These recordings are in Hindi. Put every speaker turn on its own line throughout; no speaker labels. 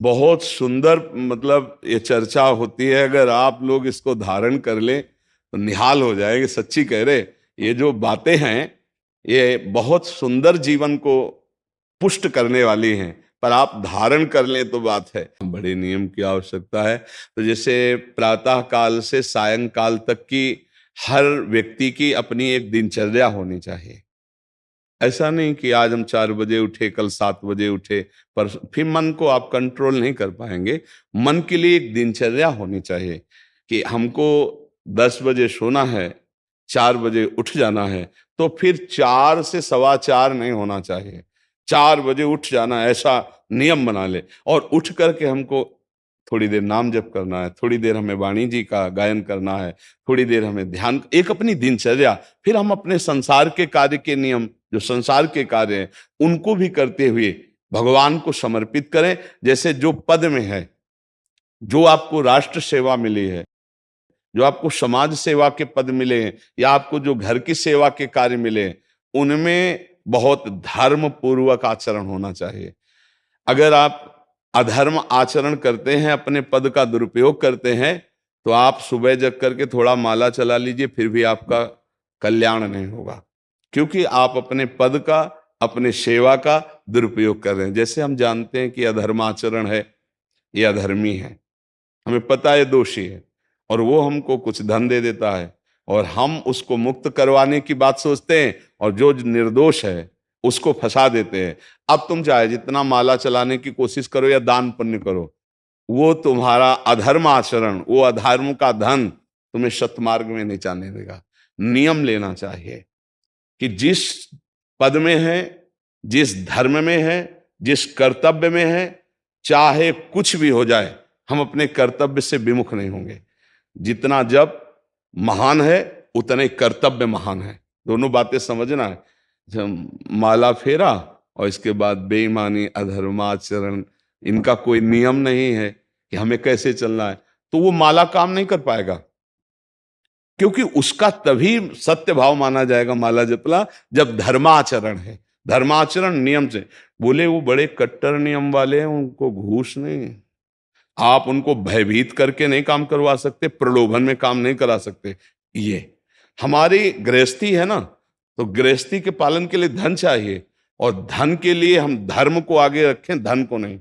बहुत सुंदर, मतलब ये चर्चा होती है। अगर आप लोग इसको धारण कर लें तो निहाल हो जाएंगे। सच्ची कह रहे, ये जो बातें हैं ये बहुत सुंदर जीवन को पुष्ट करने वाली हैं। पर आप धारण कर लें तो बात है। बड़े नियम की आवश्यकता है। तो जैसे प्रातः काल से सायंकाल तक की हर व्यक्ति की अपनी एक दिनचर्या होनी चाहिए। ऐसा नहीं कि आज हम 4 बजे उठे, कल 7 बजे उठे, पर फिर मन को आप कंट्रोल नहीं कर पाएंगे। मन के लिए एक दिनचर्या होनी चाहिए कि हमको 10 बजे सोना है, 4 बजे उठ जाना है। तो फिर 4 से 4:15 नहीं होना चाहिए, 4 बजे उठ जाना, ऐसा नियम बना ले। और उठ करके हमको थोड़ी देर नाम जप करना है, थोड़ी देर हमें वाणी जी का गायन करना है, थोड़ी देर हमें ध्यान, एक अपनी दिनचर्या। फिर हम अपने संसार के कार्य के नियम, जो संसार के कार्य हैं, उनको भी करते हुए भगवान को समर्पित करें। जैसे जो पद में है, जो आपको राष्ट्र सेवा मिली है, जो आपको समाज सेवा के पद मिले हैं, या आपको जो घर की सेवा के कार्य मिले हैं, उनमें बहुत धर्म पूर्वक आचरण होना चाहिए। अगर आप अधर्म आचरण करते हैं, अपने पद का दुरुपयोग करते हैं, तो आप सुबह जग करके थोड़ा माला चला लीजिए, फिर भी आपका कल्याण नहीं होगा। क्योंकि आप अपने पद का, अपने सेवा का दुरुपयोग कर रहे हैं। जैसे हम जानते हैं कि अधर्माचरण है, ये अधर्मी है, हमें पता है दोषी है, और वो हमको कुछ धन दे देता है, और हम उसको मुक्त करवाने की बात सोचते हैं, और जो निर्दोष है उसको फंसा देते हैं। अब तुम चाहे जितना माला चलाने की कोशिश करो या दान पुण्य करो, वो तुम्हारा अधर्म आचरण, वो अधर्म का धन तुम्हें सतमार्ग में नहीं जाने देगा। नियम लेना चाहिए कि जिस पद में है, जिस धर्म में है, जिस कर्तव्य में है, चाहे कुछ भी हो जाए, हम अपने कर्तव्य से विमुख नहीं होंगे। जितना जप महान है, उतने कर्तव्य महान है। दोनों बातें समझना है। जब माला फेरा और इसके बाद बेईमानी, अधर्माचरण, इनका कोई नियम नहीं है कि हमें कैसे चलना है, तो वो माला काम नहीं कर पाएगा। क्योंकि उसका तभी सत्य भाव माना जाएगा माला जपला, जब धर्माचरण है। धर्माचरण नियम से। बोले वो बड़े कट्टर नियम वाले हैं, उनको घूस नहीं, आप उनको भयभीत करके नहीं काम करवा सकते, प्रलोभन में काम नहीं करा सकते। ये हमारी गृहस्थी है ना, तो गृहस्थी के पालन के लिए धन चाहिए, और धन के लिए हम धर्म को आगे रखें, धन को नहीं।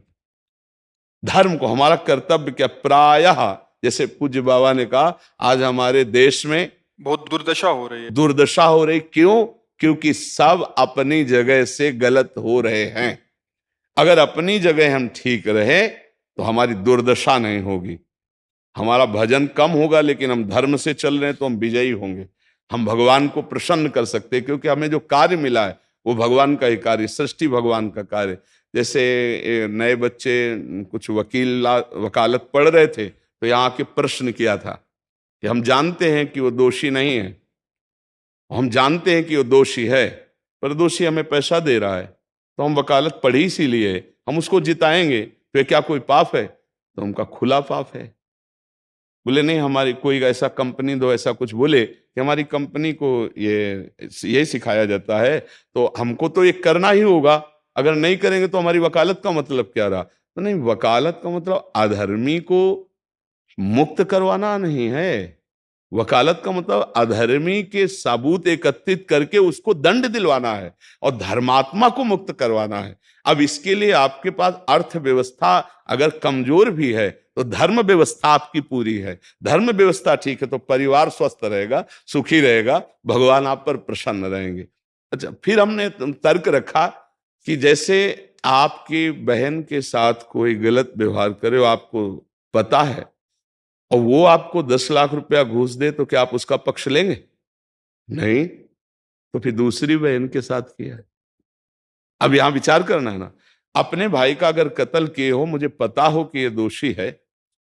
धर्म को, हमारा कर्तव्य क्या, प्रायः जैसे पूज्य बाबा ने कहा, आज हमारे देश में
बहुत दुर्दशा हो रही है।
दुर्दशा हो रही, क्यों? क्योंकि सब अपनी जगह से गलत हो रहे हैं। अगर अपनी जगह हम ठीक रहे तो हमारी दुर्दशा नहीं होगी। हमारा भजन कम होगा, लेकिन हम धर्म से चल रहे हैं तो हम विजयी होंगे। हम भगवान को प्रसन्न कर सकते हैं, क्योंकि हमें जो कार्य मिला है वो भगवान का ही कार्य, सृष्टि भगवान का कार्य। जैसे नए बच्चे कुछ वकालत पढ़ रहे थे, तो यहाँ के प्रश्न किया था कि हम जानते हैं कि वो दोषी नहीं है, हम जानते हैं कि वो दोषी है, पर दोषी हमें पैसा दे रहा है, तो हम वकालत पढ़ी इसीलिए, हम उसको जिताएंगे, तो क्या कोई पाप है? तो उनका खुला पाप है। बोले नहीं, हमारी कोई ऐसा कंपनी दो, ऐसा कुछ बोले कि हमारी कंपनी को ये सिखाया जाता है, तो हमको तो ये करना ही होगा, अगर नहीं करेंगे तो हमारी वकालत का मतलब क्या रहा? तो नहीं, वकालत का मतलब अधर्मी को मुक्त करवाना नहीं है। वकालत का मतलब अधर्मी के सबूत एकत्रित करके उसको दंड दिलवाना है, और धर्मात्मा को मुक्त करवाना है। अब इसके लिए आपके पास अर्थव्यवस्था अगर कमजोर भी है, तो धर्म व्यवस्था आपकी पूरी है। धर्म व्यवस्था ठीक है तो परिवार स्वस्थ रहेगा, सुखी रहेगा, भगवान आप पर प्रसन्न रहेंगे। अच्छा, फिर हमने तर्क रखा कि जैसे आपकी बहन के साथ कोई गलत व्यवहार करे, आपको पता है, और वो आपको 10 लाख रुपया घूस दे, तो क्या आप उसका पक्ष लेंगे? नहीं। तो फिर दूसरी बहन के साथ किया है। अब यहां विचार करना है ना, अपने भाई का अगर कत्ल किए हो, मुझे पता हो कि ये दोषी है,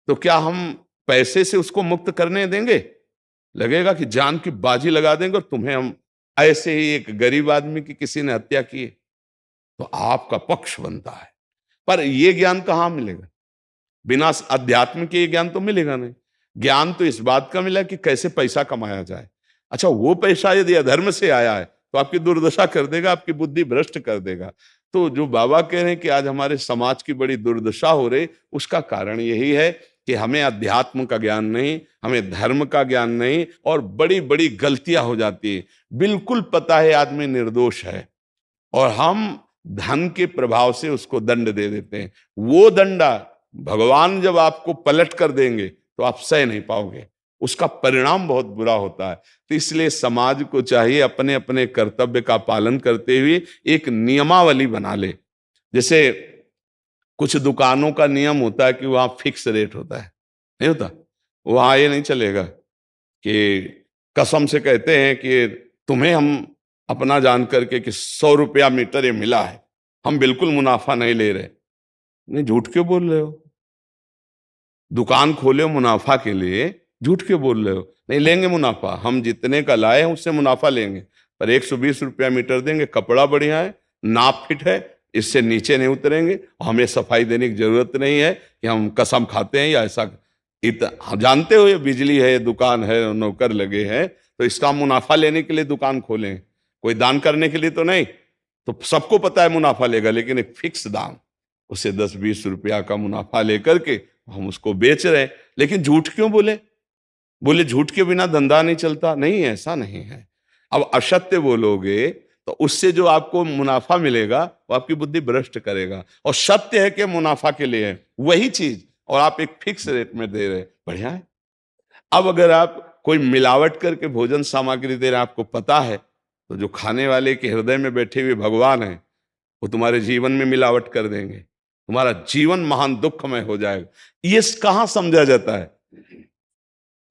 तो क्या हम पैसे से उसको मुक्त करने देंगे? लगेगा कि जान की बाजी लगा देंगे, और तुम्हें हम, ऐसे ही एक गरीब आदमी की किसी ने हत्या की है, तो आपका पक्ष बनता है। पर यह ज्ञान कहां मिलेगा? बिना अध्यात्म के ये ज्ञान तो मिलेगा नहीं। ज्ञान तो इस बात का मिला कि कैसे पैसा कमाया जाए। अच्छा, वो पैसा यदि अधर्म से आया है तो आपकी दुर्दशा कर देगा, आपकी बुद्धि भ्रष्ट कर देगा। तो जो बाबा कह रहे हैं कि आज हमारे समाज की बड़ी दुर्दशा हो रही, उसका कारण यही है कि हमें अध्यात्म का ज्ञान नहीं, हमें धर्म का ज्ञान नहीं, और बड़ी बड़ी गलतियां हो जाती है। बिल्कुल पता है आदमी निर्दोष है, और हम धन के प्रभाव से उसको दंड दे देते हैं। वो दंडा भगवान जब आपको पलट कर देंगे तो आप सह नहीं पाओगे, उसका परिणाम बहुत बुरा होता है। तो इसलिए समाज को चाहिए अपने अपने कर्तव्य का पालन करते हुए एक नियमावली बना ले। जैसे कुछ दुकानों का नियम होता है कि वहां फिक्स रेट होता है, नहीं होता? वहां ये नहीं चलेगा कि कसम से कहते हैं कि तुम्हें हम अपना जान करके कि 100 रुपया मीटर ये मिला है, हम बिल्कुल मुनाफा नहीं ले रहे। नहीं, झूठ क्यों बोल रहे हो? दुकान खोले हो मुनाफा के लिए, झूठ क्यों बोल रहे हो? नहीं लेंगे मुनाफा, हम जितने का लाए हैं उससे मुनाफा लेंगे, पर 120 रुपया मीटर देंगे, कपड़ा बढ़िया है, नाप फिट है, इससे नीचे नहीं उतरेंगे, हमें सफाई देने की जरूरत नहीं है कि हम कसम खाते हैं या ऐसा। हम जानते हो ये बिजली है, दुकान है, नौकर लगे हैं, तो इसका मुनाफा लेने के लिए दुकान खोलें, कोई दान करने के लिए तो नहीं। तो सबको पता है मुनाफा लेगा, लेकिन एक फिक्स दाम, उसे 10-20 रुपया का मुनाफा लेकर के हम उसको बेच रहे हैं। लेकिन झूठ क्यों बोले? बोले झूठ के बिना धंधा नहीं चलता। नहीं, ऐसा नहीं है। अब असत्य बोलोगे तो उससे जो आपको मुनाफा मिलेगा वो आपकी बुद्धि भ्रष्ट करेगा, और सत्य है कि मुनाफा के लिए है वही चीज, और आप एक फिक्स रेट में दे रहे, बढ़िया है। अब अगर आप कोई मिलावट करके भोजन सामग्री दे रहे हैं, आपको पता है, तो जो खाने वाले के हृदय में बैठे हुए भगवान है वो तुम्हारे जीवन में मिलावट कर देंगे, तुम्हारा जीवन महान दुखमय हो जाएगा। ये कहां समझा जाता है?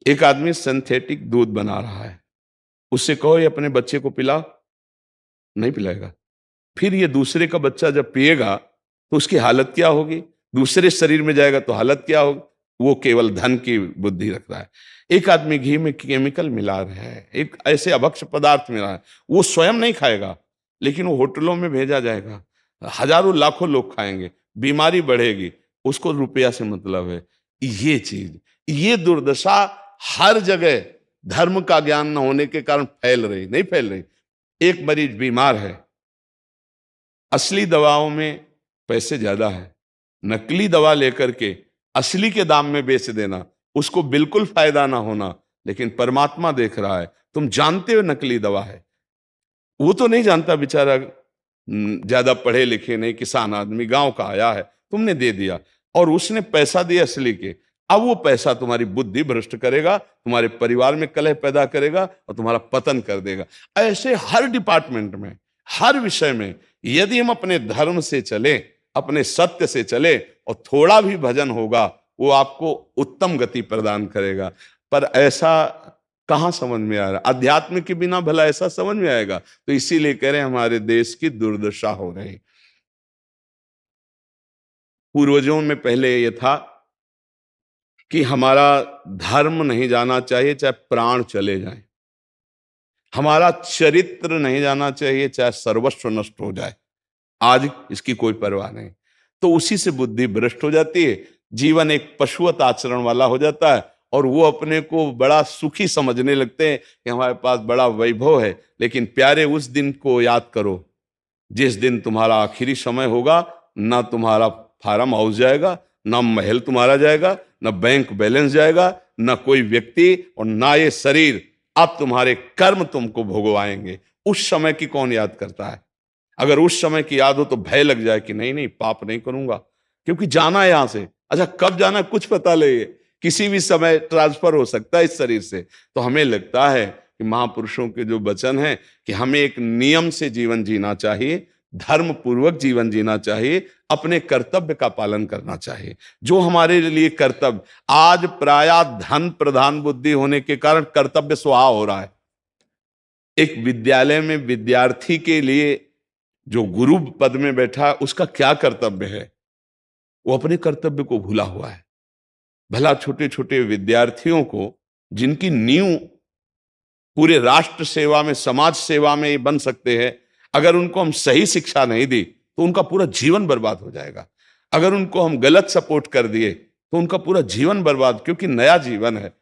एक आदमी सिंथेटिक दूध बना रहा है, उससे कहो ये अपने बच्चे को पिला, नहीं पिलाएगा। फिर ये दूसरे का बच्चा जब पिएगा तो उसकी हालत क्या होगी? दूसरे शरीर में जाएगा तो हालत क्या होगी? वो केवल धन की बुद्धि रख रहा है। एक आदमी घी में केमिकल मिला रहा है, एक ऐसे अभक्ष पदार्थ मिला है, वो स्वयं नहीं खाएगा, लेकिन वो होटलों में भेजा जाएगा, हजारों लाखों लोग खाएंगे, बीमारी बढ़ेगी, उसको रुपया से मतलब है। ये चीज, ये दुर्दशा हर जगह धर्म का ज्ञान न होने के कारण फैल रही, नहीं फैल रही। एक मरीज बीमार है, असली दवाओं में पैसे ज्यादा है, नकली दवा लेकर के असली के दाम में बेच देना, उसको बिल्कुल फायदा ना होना। लेकिन परमात्मा देख रहा है, तुम जानते हो नकली दवा है, वो तो नहीं जानता बेचारा, ज्यादा पढ़े लिखे नहीं, किसान आदमी गांव का आया है, तुमने दे दिया और उसने पैसा दिया असली के। अब वो पैसा तुम्हारी बुद्धि भ्रष्ट करेगा, तुम्हारे परिवार में कलह पैदा करेगा और तुम्हारा पतन कर देगा। ऐसे हर डिपार्टमेंट में, हर विषय में यदि हम अपने धर्म से चले, अपने सत्य से चले, और थोड़ा भी भजन होगा, वो आपको उत्तम गति प्रदान करेगा। पर ऐसा कहां समझ में आ रहा? अध्यात्म के बिना भला ऐसा समझ में आएगा? तो इसीलिए कह रहे हैं हमारे देश की दुर्दशा हो रही। पूर्वजों में पहले यह था कि हमारा धर्म नहीं जाना चाहिए चाहे प्राण चले जाएं, हमारा चरित्र नहीं जाना चाहिए चाहे सर्वस्व नष्ट हो जाए। आज इसकी कोई परवाह नहीं, तो उसी से बुद्धि भ्रष्ट हो जाती है, जीवन एक पशुवत आचरण वाला हो जाता है, और वो अपने को बड़ा सुखी समझने लगते हैं कि हमारे पास बड़ा वैभव है। लेकिन प्यारे, उस दिन को याद करो जिस दिन तुम्हारा आखिरी समय होगा, ना तुम्हारा फार्म हाउस जाएगा, ना महल तुम्हारा जाएगा, ना बैंक बैलेंस जाएगा, ना कोई व्यक्ति, और ना ये शरीर। अब तुम्हारे कर्म तुमको भोगवाएंगे। उस समय की कौन याद करता है? अगर उस समय की याद हो तो भय लग जाए कि नहीं नहीं, पाप नहीं करूंगा, क्योंकि जाना है यहां से। अच्छा, कब जाना है कुछ पता नहीं, किसी भी समय ट्रांसफर हो सकता है इस शरीर से। तो हमें लगता है कि महापुरुषों के जो वचन हैं कि हमें एक नियम से जीवन जीना चाहिए, धर्म पूर्वक जीवन जीना चाहिए, अपने कर्तव्य का पालन करना चाहिए। जो हमारे लिए कर्तव्य, आज प्रायः धन प्रधान बुद्धि होने के कारण कर्तव्य स्वाहा हो रहा है। एक विद्यालय में विद्यार्थी के लिए जो गुरु पद में बैठा है, उसका क्या कर्तव्य है? वो अपने कर्तव्य को भूला हुआ है। भला छोटे छोटे विद्यार्थियों को, जिनकी नींव पूरे राष्ट्र सेवा में, समाज सेवा में ये बन सकते हैं, अगर उनको हम सही शिक्षा नहीं दी तो उनका पूरा जीवन बर्बाद हो जाएगा। अगर उनको हम गलत सपोर्ट कर दिए तो उनका पूरा जीवन बर्बाद, क्योंकि नया जीवन है।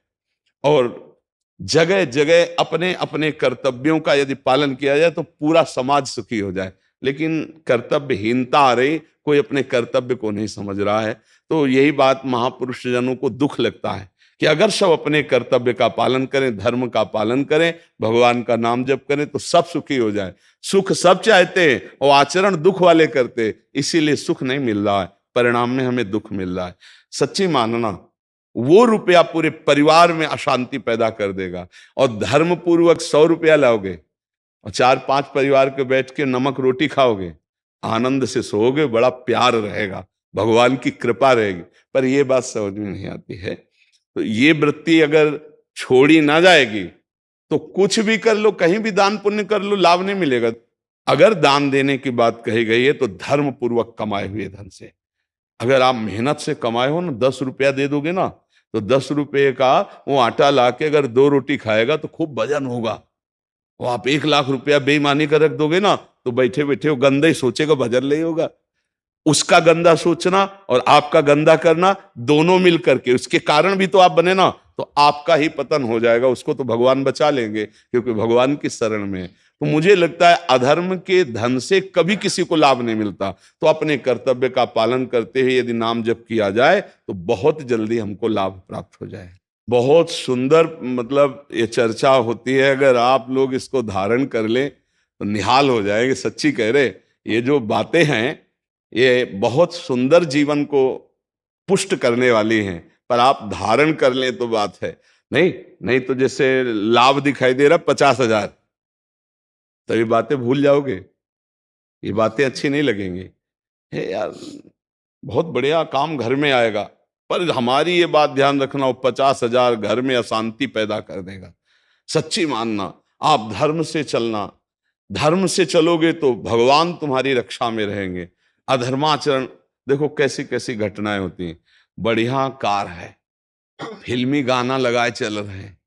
और जगह जगह अपने अपने कर्तव्यों का यदि पालन किया जाए तो पूरा समाज सुखी हो जाए। लेकिन कर्तव्यहीनता आ रही, कोई अपने कर्तव्य को नहीं समझ रहा है। तो यही बात महापुरुष जनों को दुख लगता है कि अगर सब अपने कर्तव्य का पालन करें, धर्म का पालन करें, भगवान का नाम जप करें तो सब सुखी हो जाए। सुख सब चाहते हैं और आचरण दुख वाले करते, इसीलिए सुख नहीं मिल रहा है, परिणाम में हमें दुख मिल रहा है। सच्ची मानना, वो रुपया पूरे परिवार में अशांति पैदा कर देगा। और धर्म पूर्वक 100 रुपया लाओगे और 4-5 परिवार के बैठ के नमक रोटी खाओगे, आनंद से सोओगे, बड़ा प्यार रहेगा, भगवान की कृपा रहेगी। पर ये बात समझ में नहीं आती है। तो ये वृत्ति अगर छोड़ी ना जाएगी तो कुछ भी कर लो, कहीं भी दान पुण्य कर लो, लाभ नहीं मिलेगा। अगर दान देने की बात कही गई है तो धर्म पूर्वक कमाए हुए धन से। अगर आप मेहनत से कमाए हो ना, 10 रुपया दे दोगे ना, तो 10 रुपये का वो आटा लाके अगर 2 रोटी खाएगा तो खूब वजन होगा। वो आप 1 लाख रुपया बेईमानी कर रख दोगे ना, तो बैठे बैठे वो गंदा ही सोचेगा, भजन नहीं होगा। उसका गंदा सोचना और आपका गंदा करना, दोनों मिल करके उसके कारण भी तो आप बने ना, तो आपका ही पतन हो जाएगा। उसको तो भगवान बचा लेंगे क्योंकि भगवान की शरण में है। तो मुझे लगता है अधर्म के धन से कभी किसी को लाभ नहीं मिलता। तो अपने कर्तव्य का पालन करते हुए यदि नाम जप किया जाए तो बहुत जल्दी हमको लाभ प्राप्त हो जाए। बहुत सुंदर मतलब ये चर्चा होती है, अगर आप लोग इसको धारण कर लें तो निहाल हो जाएंगे। सच्ची कह रहे, ये जो बातें हैं ये बहुत सुंदर जीवन को पुष्ट करने वाली हैं, पर आप धारण कर लें तो बात है। नहीं नहीं तो जैसे लाभ दिखाई दे रहा 50,000, तो ये बातें भूल जाओगे, ये बातें अच्छी नहीं लगेंगी। हे यार, बहुत बढ़िया काम घर में आएगा, पर हमारी ये बात ध्यान रखना, वो 50,000 घर में अशांति पैदा कर देगा। सच्ची मानना, आप धर्म से चलना, धर्म से चलोगे तो भगवान तुम्हारी रक्षा में रहेंगे। अधर्माचरण, देखो कैसी कैसी घटनाएं होती हैं। बढ़िया कार है, फिल्मी गाना लगाए चल रहे हैं,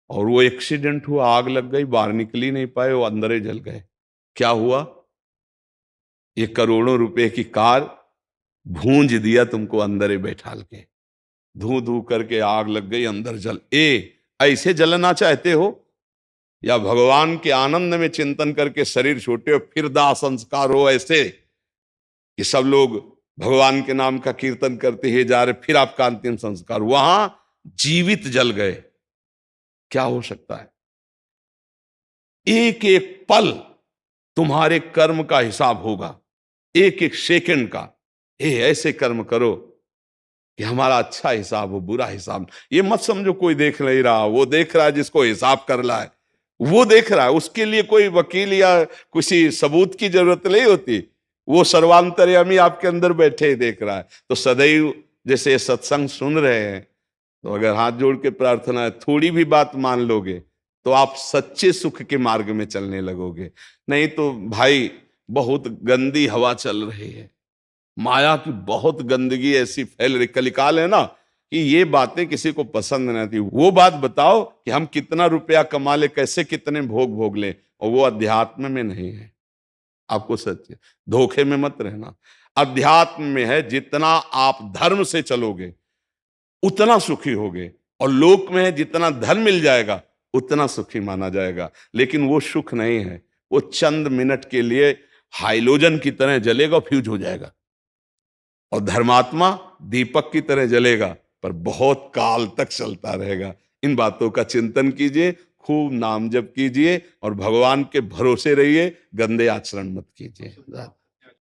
और वो एक्सीडेंट हुआ, आग लग गई, बाहर निकल ही नहीं पाए, वो अंदर ही जल गए। क्या हुआ? ये करोड़ों रुपए की कार भूंज दिया तुमको अंदर ही बैठाल के, धू धू करके आग लग गई, अंदर जल। ऐसे जलना चाहते हो या भगवान के आनंद में चिंतन करके शरीर छोटे हो फिर दाह संस्कार हो ऐसे कि सब लोग भगवान के नाम का कीर्तन करते ही जा रहे, फिर आपका अंतिम संस्कार वहां जीवित जल गए? क्या हो सकता है? एक एक पल तुम्हारे कर्म का हिसाब होगा, एक एक सेकंड का। ऐसे कर्म करो कि हमारा अच्छा हिसाब हो, बुरा हिसाब। ये मत समझो कोई देख नहीं रहा, वो देख रहा है जिसको हिसाब कर रहा है, वो देख रहा है। उसके लिए कोई वकील या किसी सबूत की जरूरत नहीं होती, वो सर्वांतर्यामी आपके अंदर बैठे ही देख रहा है। तो सदैव जैसे सत्संग सुन रहे हैं, तो अगर हाथ जोड़ के प्रार्थना है, थोड़ी भी बात मान लोगे तो आप सच्चे सुख के मार्ग में चलने लगोगे। नहीं तो भाई बहुत गंदी हवा चल रही है, माया की बहुत गंदगी ऐसी फैल रही, कलिकाल है ना, कि ये बातें किसी को पसंद नहीं आती। वो बात बताओ कि हम कितना रुपया कमा ले, कैसे कितने भोग भोग ले, और वो अध्यात्म में नहीं है। आपको सच धोखे में मत रहना, अध्यात्म में है। जितना आप धर्म से चलोगे उतना सुखी होगे, और लोक में है जितना धन मिल जाएगा उतना सुखी माना जाएगा। लेकिन वो सुख नहीं है, वो चंद मिनट के लिए हाइलोजन की तरह जलेगा, फ्यूज हो जाएगा। और धर्मात्मा दीपक की तरह जलेगा, पर बहुत काल तक चलता रहेगा। इन बातों का चिंतन कीजिए, खूब नाम जप कीजिए और भगवान के भरोसे रहिए, गंदे आचरण मत कीजिए।